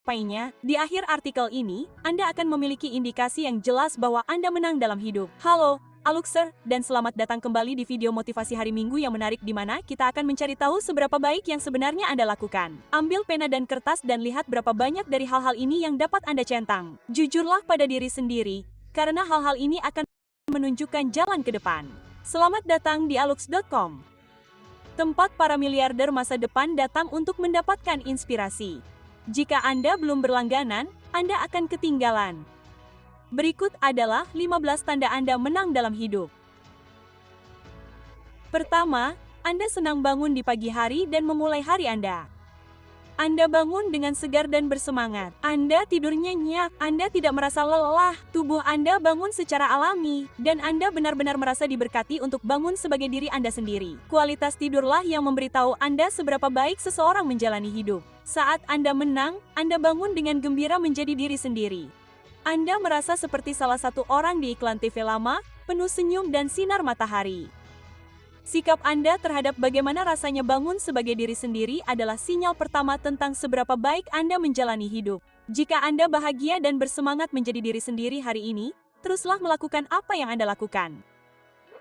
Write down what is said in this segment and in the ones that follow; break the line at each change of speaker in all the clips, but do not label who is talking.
mencapainya. Di akhir artikel ini, Anda akan memiliki indikasi yang jelas bahwa Anda menang dalam hidup. Halo, Aluxer, dan selamat datang kembali di video motivasi hari Minggu yang menarik di mana kita akan mencari tahu seberapa baik yang sebenarnya Anda lakukan. Ambil pena dan kertas dan lihat berapa banyak dari hal-hal ini yang dapat Anda centang. Jujurlah pada diri sendiri, karena hal-hal ini akan menunjukkan jalan ke depan. Selamat datang di alux.com. Tempat para miliarder masa depan datang untuk mendapatkan inspirasi. Jika Anda belum berlangganan, Anda akan ketinggalan. Berikut adalah 15 tanda Anda menang dalam hidup. Pertama, Anda senang bangun di pagi hari dan memulai hari Anda. Anda bangun dengan segar dan bersemangat. Anda tidur nyenyak. Anda tidak merasa lelah. Tubuh Anda bangun secara alami. Dan Anda benar-benar merasa diberkati untuk bangun sebagai diri Anda sendiri. Kualitas tidurlah yang memberitahu Anda seberapa baik seseorang menjalani hidup. Saat Anda menang, Anda bangun dengan gembira menjadi diri sendiri. Anda merasa seperti salah satu orang di iklan TV lama, penuh senyum dan sinar matahari. Sikap Anda terhadap bagaimana rasanya bangun sebagai diri sendiri adalah sinyal pertama tentang seberapa baik Anda menjalani hidup. Jika Anda bahagia dan bersemangat menjadi diri sendiri hari ini, teruslah melakukan apa yang Anda lakukan.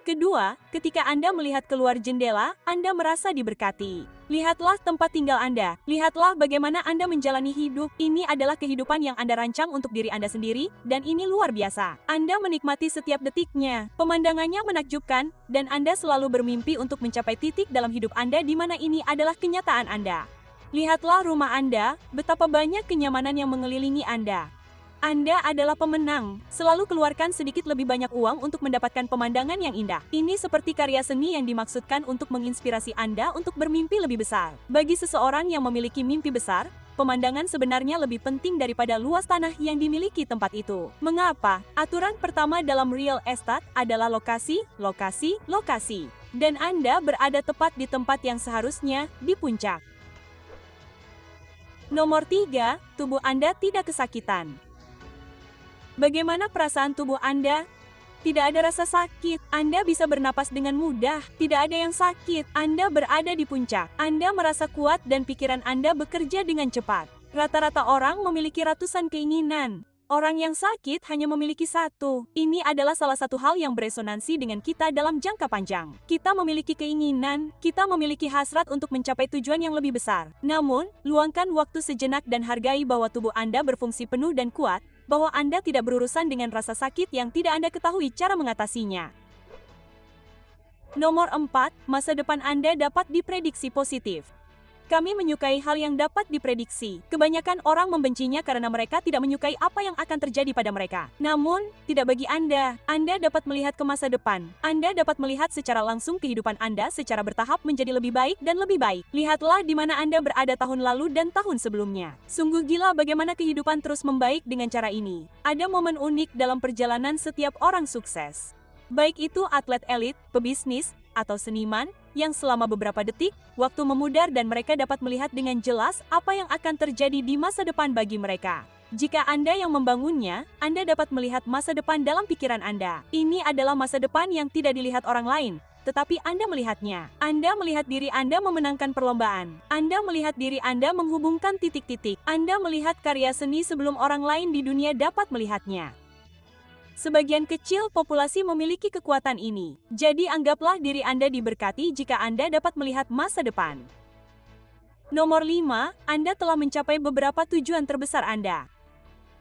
Kedua, ketika Anda melihat keluar jendela, Anda merasa diberkati. Lihatlah tempat tinggal Anda. Lihatlah bagaimana Anda menjalani hidup. Ini adalah kehidupan yang Anda rancang untuk diri Anda sendiri, dan ini luar biasa. Anda menikmati setiap detiknya. Pemandangannya menakjubkan, dan Anda selalu bermimpi untuk mencapai titik dalam hidup Anda di mana ini adalah kenyataan Anda. Lihatlah rumah Anda, betapa banyak kenyamanan yang mengelilingi Anda. Anda adalah pemenang. Selalu keluarkan sedikit lebih banyak uang untuk mendapatkan pemandangan yang indah. Ini seperti karya seni yang dimaksudkan untuk menginspirasi Anda untuk bermimpi lebih besar. Bagi seseorang yang memiliki mimpi besar, pemandangan sebenarnya lebih penting daripada luas tanah yang dimiliki tempat itu. Mengapa? Aturan pertama dalam real estate adalah lokasi, lokasi, lokasi. Dan Anda berada tepat di tempat yang seharusnya, di puncak. Nomor 3, tubuh Anda tidak kesakitan. Bagaimana perasaan tubuh Anda? Tidak ada rasa sakit. Anda bisa bernapas dengan mudah. Tidak ada yang sakit. Anda berada di puncak. Anda merasa kuat dan pikiran Anda bekerja dengan cepat. Rata-rata orang memiliki ratusan keinginan. Orang yang sakit hanya memiliki satu. Ini adalah salah satu hal yang beresonansi dengan kita dalam jangka panjang. Kita memiliki keinginan, kita memiliki hasrat untuk mencapai tujuan yang lebih besar. Namun, luangkan waktu sejenak dan hargai bahwa tubuh Anda berfungsi penuh dan kuat, bahwa Anda tidak berurusan dengan rasa sakit yang tidak Anda ketahui cara mengatasinya. Nomor 4, masa depan Anda dapat diprediksi positif. Kami menyukai hal yang dapat diprediksi. Kebanyakan orang membencinya karena mereka tidak menyukai apa yang akan terjadi pada mereka. Namun, tidak bagi Anda. Anda dapat melihat ke masa depan. Anda dapat melihat secara langsung kehidupan Anda secara bertahap menjadi lebih baik dan lebih baik. Lihatlah di mana Anda berada tahun lalu dan tahun sebelumnya. Sungguh gila bagaimana kehidupan terus membaik dengan cara ini. Ada momen unik dalam perjalanan setiap orang sukses. Baik itu atlet elit, pebisnis, atau seniman, yang selama beberapa detik, waktu memudar dan mereka dapat melihat dengan jelas apa yang akan terjadi di masa depan bagi mereka. Jika Anda yang membangunnya, Anda dapat melihat masa depan dalam pikiran Anda. Ini adalah masa depan yang tidak dilihat orang lain, tetapi Anda melihatnya. Anda melihat diri Anda memenangkan perlombaan. Anda melihat diri Anda menghubungkan titik-titik. Anda melihat karya seni sebelum orang lain di dunia dapat melihatnya. Sebagian kecil populasi memiliki kekuatan ini. Jadi anggaplah diri Anda diberkati jika Anda dapat melihat masa depan. Nomor 5, Anda telah mencapai beberapa tujuan terbesar Anda.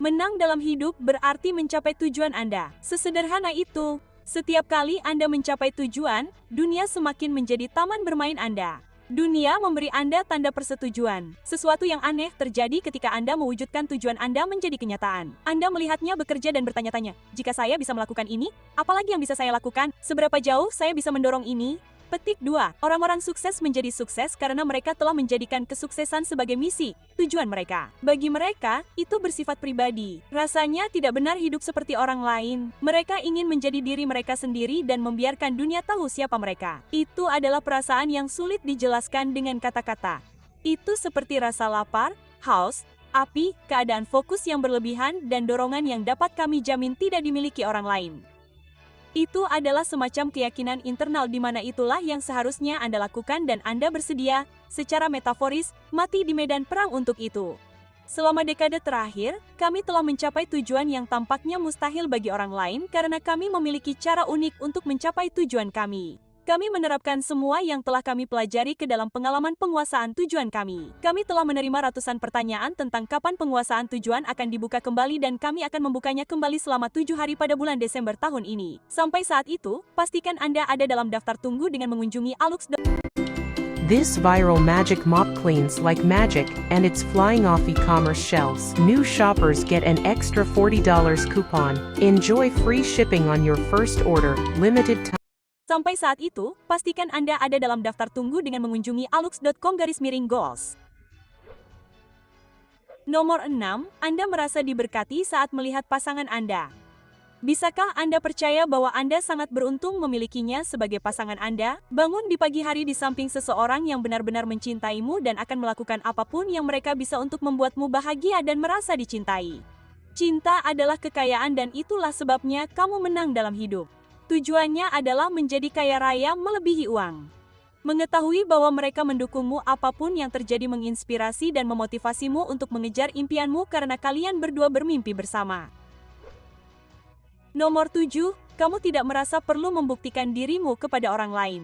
Menang dalam hidup berarti mencapai tujuan Anda. Sesederhana itu. Setiap kali Anda mencapai tujuan, dunia semakin menjadi taman bermain Anda. Dunia memberi Anda tanda persetujuan. Sesuatu yang aneh terjadi ketika Anda mewujudkan tujuan Anda menjadi kenyataan. Anda melihatnya bekerja dan bertanya-tanya, jika saya bisa melakukan ini, apalagi yang bisa saya lakukan? Seberapa jauh saya bisa mendorong ini? Petik 2. Orang-orang sukses menjadi sukses karena mereka telah menjadikan kesuksesan sebagai misi, tujuan mereka. Bagi mereka, itu bersifat pribadi. Rasanya tidak benar hidup seperti orang lain. Mereka ingin menjadi diri mereka sendiri dan membiarkan dunia tahu siapa mereka. Itu adalah perasaan yang sulit dijelaskan dengan kata-kata. Itu seperti rasa lapar, haus, api, keadaan fokus yang berlebihan, dan dorongan yang dapat kami jamin tidak dimiliki orang lain. Itu adalah semacam keyakinan internal di mana itulah yang seharusnya Anda lakukan dan Anda bersedia, secara metaforis, mati di medan perang untuk itu. Selama dekade terakhir, kami telah mencapai tujuan yang tampaknya mustahil bagi orang lain karena kami memiliki cara unik untuk mencapai tujuan kami. Kami menerapkan semua yang telah kami pelajari ke dalam pengalaman penguasaan tujuan kami. Kami telah menerima ratusan pertanyaan tentang kapan penguasaan tujuan akan dibuka kembali dan kami akan membukanya kembali selama 7 hari pada bulan Desember tahun ini. Sampai saat itu, pastikan Anda ada dalam daftar tunggu dengan mengunjungi alux.com.
This viral magic mop cleans like magic, and it's flying off e-commerce shelves. New shoppers get an extra $40 coupon. Enjoy free shipping on your first order. Limited time.
Sampai saat itu, pastikan Anda ada dalam daftar tunggu dengan mengunjungi alux.com/goals. Nomor 6, Anda merasa diberkati saat melihat pasangan Anda. Bisakah Anda percaya bahwa Anda sangat beruntung memilikinya sebagai pasangan Anda? Bangun di pagi hari di samping seseorang yang benar-benar mencintaimu dan akan melakukan apapun yang mereka bisa untuk membuatmu bahagia dan merasa dicintai. Cinta adalah kekayaan dan itulah sebabnya kamu menang dalam hidup. Tujuannya adalah menjadi kaya raya melebihi uang. Mengetahui bahwa mereka mendukungmu apapun yang terjadi menginspirasi dan memotivasimu untuk mengejar impianmu karena kalian berdua bermimpi bersama. Nomor 7, kamu tidak merasa perlu membuktikan dirimu kepada orang lain.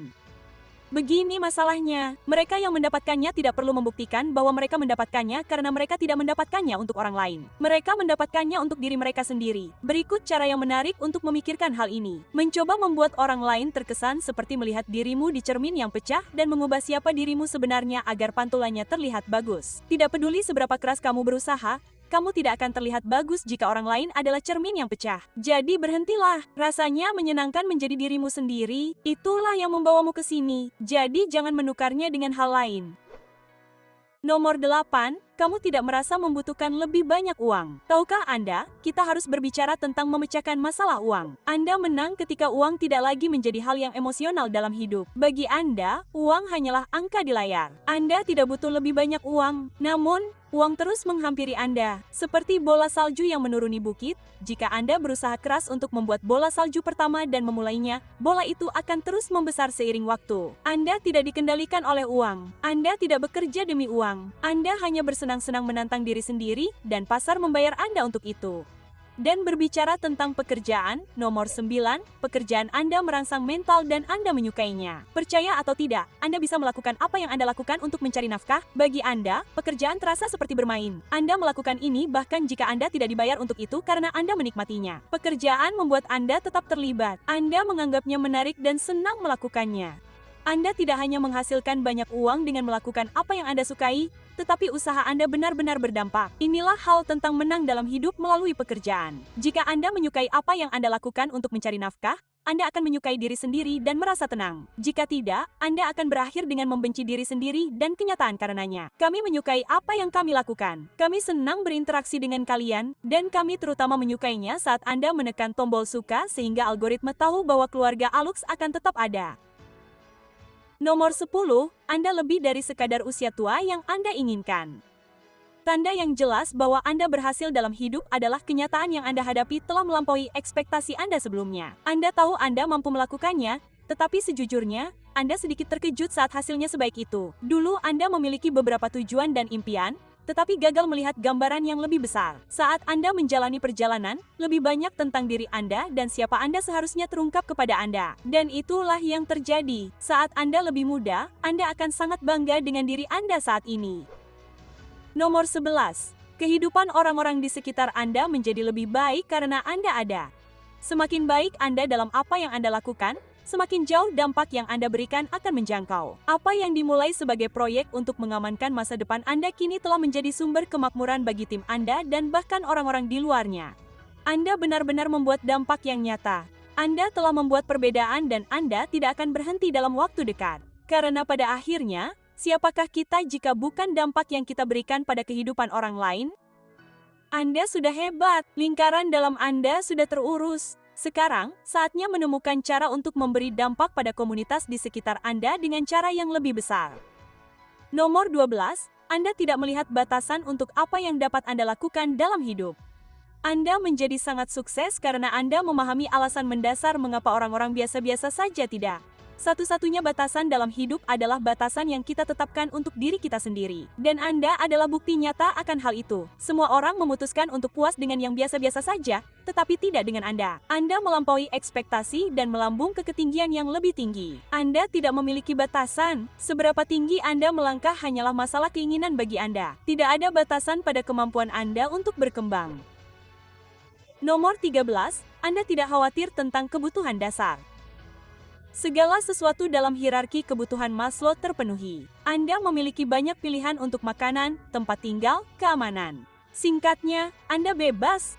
Begini masalahnya, mereka yang mendapatkannya tidak perlu membuktikan bahwa mereka mendapatkannya karena mereka tidak mendapatkannya untuk orang lain. Mereka mendapatkannya untuk diri mereka sendiri. Berikut cara yang menarik untuk memikirkan hal ini. Mencoba membuat orang lain terkesan seperti melihat dirimu di cermin yang pecah dan mengubah siapa dirimu sebenarnya agar pantulannya terlihat bagus. Tidak peduli seberapa keras kamu berusaha, kamu tidak akan terlihat bagus jika orang lain adalah cermin yang pecah. Jadi berhentilah. Rasanya menyenangkan menjadi dirimu sendiri. Itulah yang membawamu ke sini. Jadi jangan menukarnya dengan hal lain. Nomor 8, kamu tidak merasa membutuhkan lebih banyak uang. Tahukah Anda, kita harus berbicara tentang memecahkan masalah uang. Anda menang ketika uang tidak lagi menjadi hal yang emosional dalam hidup. Bagi Anda, uang hanyalah angka di layar. Anda tidak butuh lebih banyak uang. Namun, uang terus menghampiri Anda, seperti bola salju yang menuruni bukit. Jika Anda berusaha keras untuk membuat bola salju pertama dan memulainya, bola itu akan terus membesar seiring waktu. Anda tidak dikendalikan oleh uang. Anda tidak bekerja demi uang. Anda hanya bersenang-senang menantang diri sendiri, dan pasar membayar Anda untuk itu. Dan berbicara tentang pekerjaan, nomor 9, pekerjaan Anda merangsang mental dan Anda menyukainya. Percaya atau tidak, Anda bisa melakukan apa yang Anda lakukan untuk mencari nafkah. Bagi Anda, pekerjaan terasa seperti bermain. Anda melakukan ini bahkan jika Anda tidak dibayar untuk itu karena Anda menikmatinya. Pekerjaan membuat Anda tetap terlibat. Anda menganggapnya menarik dan senang melakukannya. Anda tidak hanya menghasilkan banyak uang dengan melakukan apa yang Anda sukai, tetapi usaha Anda benar-benar berdampak. Inilah hal tentang menang dalam hidup melalui pekerjaan. Jika Anda menyukai apa yang Anda lakukan untuk mencari nafkah, Anda akan menyukai diri sendiri dan merasa tenang. Jika tidak, Anda akan berakhir dengan membenci diri sendiri dan kenyataan karenanya. Kami menyukai apa yang kami lakukan. Kami senang berinteraksi dengan kalian, dan kami terutama menyukainya saat Anda menekan tombol suka sehingga algoritma tahu bahwa keluarga Alux akan tetap ada. Nomor 10, Anda lebih dari sekadar usia tua yang Anda inginkan. Tanda yang jelas bahwa Anda berhasil dalam hidup adalah kenyataan yang Anda hadapi telah melampaui ekspektasi Anda sebelumnya. Anda tahu Anda mampu melakukannya, tetapi sejujurnya, Anda sedikit terkejut saat hasilnya sebaik itu. Dulu Anda memiliki beberapa tujuan dan impian, tetapi gagal melihat gambaran yang lebih besar. Saat Anda menjalani perjalanan, lebih banyak tentang diri Anda dan siapa Anda seharusnya terungkap kepada Anda. Dan itulah yang terjadi. Saat Anda lebih muda, Anda akan sangat bangga dengan diri Anda saat ini. Nomor 11. Kehidupan orang-orang di sekitar Anda menjadi lebih baik karena Anda ada. Semakin baik Anda dalam apa yang Anda lakukan, semakin jauh dampak yang Anda berikan akan menjangkau. Apa yang dimulai sebagai proyek untuk mengamankan masa depan Anda kini telah menjadi sumber kemakmuran bagi tim Anda dan bahkan orang-orang di luarnya. Anda benar-benar membuat dampak yang nyata. Anda telah membuat perbedaan dan Anda tidak akan berhenti dalam waktu dekat. Karena pada akhirnya, siapakah kita jika bukan dampak yang kita berikan pada kehidupan orang lain? Anda sudah hebat, lingkaran dalam Anda sudah terurus. Sekarang, saatnya menemukan cara untuk memberi dampak pada komunitas di sekitar Anda dengan cara yang lebih besar. Nomor 12, Anda tidak melihat batasan untuk apa yang dapat Anda lakukan dalam hidup. Anda menjadi sangat sukses karena Anda memahami alasan mendasar mengapa orang-orang biasa-biasa saja tidak. Satu-satunya batasan dalam hidup adalah batasan yang kita tetapkan untuk diri kita sendiri. Dan Anda adalah bukti nyata akan hal itu. Semua orang memutuskan untuk puas dengan yang biasa-biasa saja, tetapi tidak dengan Anda. Anda melampaui ekspektasi dan melambung ke ketinggian yang lebih tinggi. Anda tidak memiliki batasan. Seberapa tinggi Anda melangkah hanyalah masalah keinginan bagi Anda. Tidak ada batasan pada kemampuan Anda untuk berkembang. Nomor 13, Anda tidak khawatir tentang kebutuhan dasar. Segala sesuatu dalam hierarki kebutuhan Maslow terpenuhi. Anda memiliki banyak pilihan untuk makanan, tempat tinggal, keamanan. Singkatnya, Anda bebas.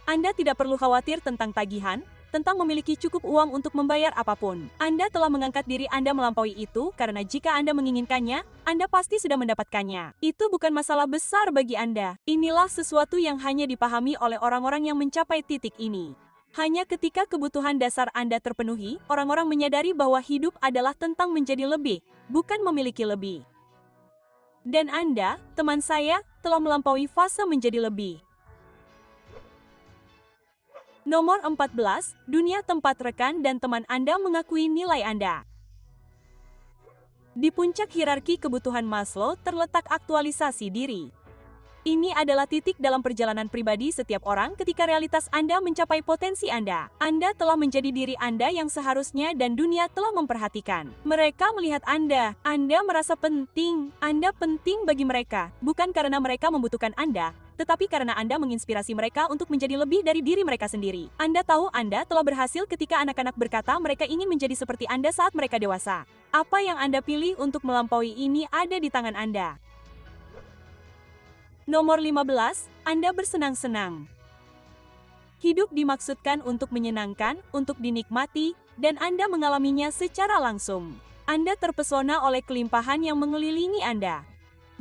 Anda tidak perlu khawatir tentang tagihan, tentang memiliki cukup uang untuk membayar apapun. Anda telah mengangkat diri Anda melampaui itu karena jika Anda menginginkannya, Anda pasti sudah mendapatkannya. Itu bukan masalah besar bagi Anda. Inilah sesuatu yang hanya dipahami oleh orang-orang yang mencapai titik ini. Hanya ketika kebutuhan dasar Anda terpenuhi, orang-orang menyadari bahwa hidup adalah tentang menjadi lebih, bukan memiliki lebih. Dan Anda, teman saya, telah melampaui fase menjadi lebih. Nomor 14, dunia tempat rekan dan teman Anda mengakui nilai Anda. Di puncak hierarki kebutuhan Maslow terletak aktualisasi diri. Ini adalah titik dalam perjalanan pribadi setiap orang ketika realitas Anda mencapai potensi Anda. Anda telah menjadi diri Anda yang seharusnya dan dunia telah memperhatikan. Mereka melihat Anda merasa penting. Anda penting bagi mereka, bukan karena mereka membutuhkan Anda, tetapi karena Anda menginspirasi mereka untuk menjadi lebih dari diri mereka sendiri. Anda tahu Anda telah berhasil ketika anak-anak berkata mereka ingin menjadi seperti Anda saat mereka dewasa. Apa yang Anda pilih untuk melampaui ini ada di tangan Anda. Nomor 15, Anda bersenang-senang. Hidup dimaksudkan untuk menyenangkan, untuk dinikmati, dan Anda mengalaminya secara langsung. Anda terpesona oleh kelimpahan yang mengelilingi Anda.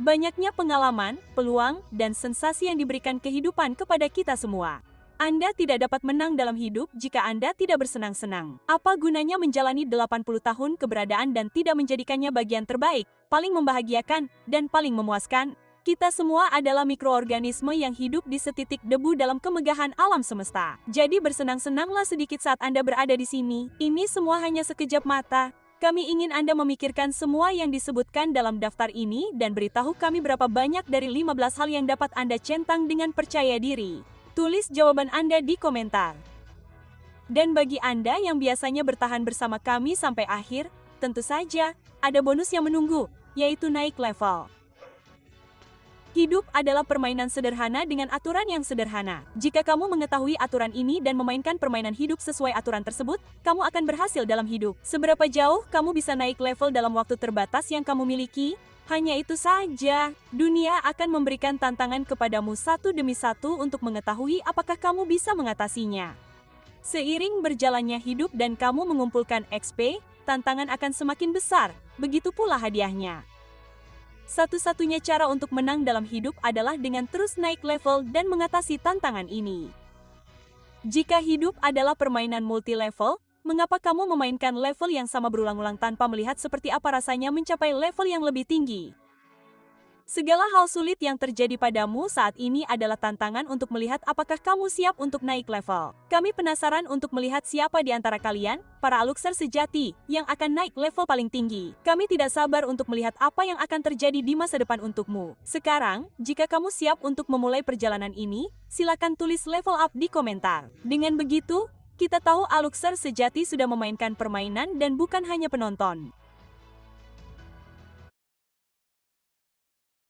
Banyaknya pengalaman, peluang, dan sensasi yang diberikan kehidupan kepada kita semua. Anda tidak dapat menang dalam hidup jika Anda tidak bersenang-senang. Apa gunanya menjalani 80 tahun keberadaan dan tidak menjadikannya bagian terbaik, paling membahagiakan, dan paling memuaskan? Kita semua adalah mikroorganisme yang hidup di setitik debu dalam kemegahan alam semesta. Jadi bersenang-senanglah sedikit saat Anda berada di sini. Ini semua hanya sekejap mata. Kami ingin Anda memikirkan semua yang disebutkan dalam daftar ini dan beritahu kami berapa banyak dari 15 hal yang dapat Anda centang dengan percaya diri. Tulis jawaban Anda di komentar. Dan bagi Anda yang biasanya bertahan bersama kami sampai akhir, tentu saja ada bonus yang menunggu, yaitu naik level. Hidup adalah permainan sederhana dengan aturan yang sederhana. Jika kamu mengetahui aturan ini dan memainkan permainan hidup sesuai aturan tersebut, kamu akan berhasil dalam hidup. Seberapa jauh kamu bisa naik level dalam waktu terbatas yang kamu miliki? Hanya itu saja. Dunia akan memberikan tantangan kepadamu satu demi satu untuk mengetahui apakah kamu bisa mengatasinya. Seiring berjalannya hidup dan kamu mengumpulkan XP, tantangan akan semakin besar, begitu pula hadiahnya. Satu-satunya cara untuk menang dalam hidup adalah dengan terus naik level dan mengatasi tantangan ini. Jika hidup adalah permainan multi-level, mengapa kamu memainkan level yang sama berulang-ulang tanpa melihat seperti apa rasanya mencapai level yang lebih tinggi? Segala hal sulit yang terjadi padamu saat ini adalah tantangan untuk melihat apakah kamu siap untuk naik level. Kami penasaran untuk melihat siapa di antara kalian, para Aluxer sejati, yang akan naik level paling tinggi. Kami tidak sabar untuk melihat apa yang akan terjadi di masa depan untukmu. Sekarang, jika kamu siap untuk memulai perjalanan ini, silakan tulis level up di komentar. Dengan begitu, kita tahu Aluxer sejati sudah memainkan permainan dan bukan hanya penonton.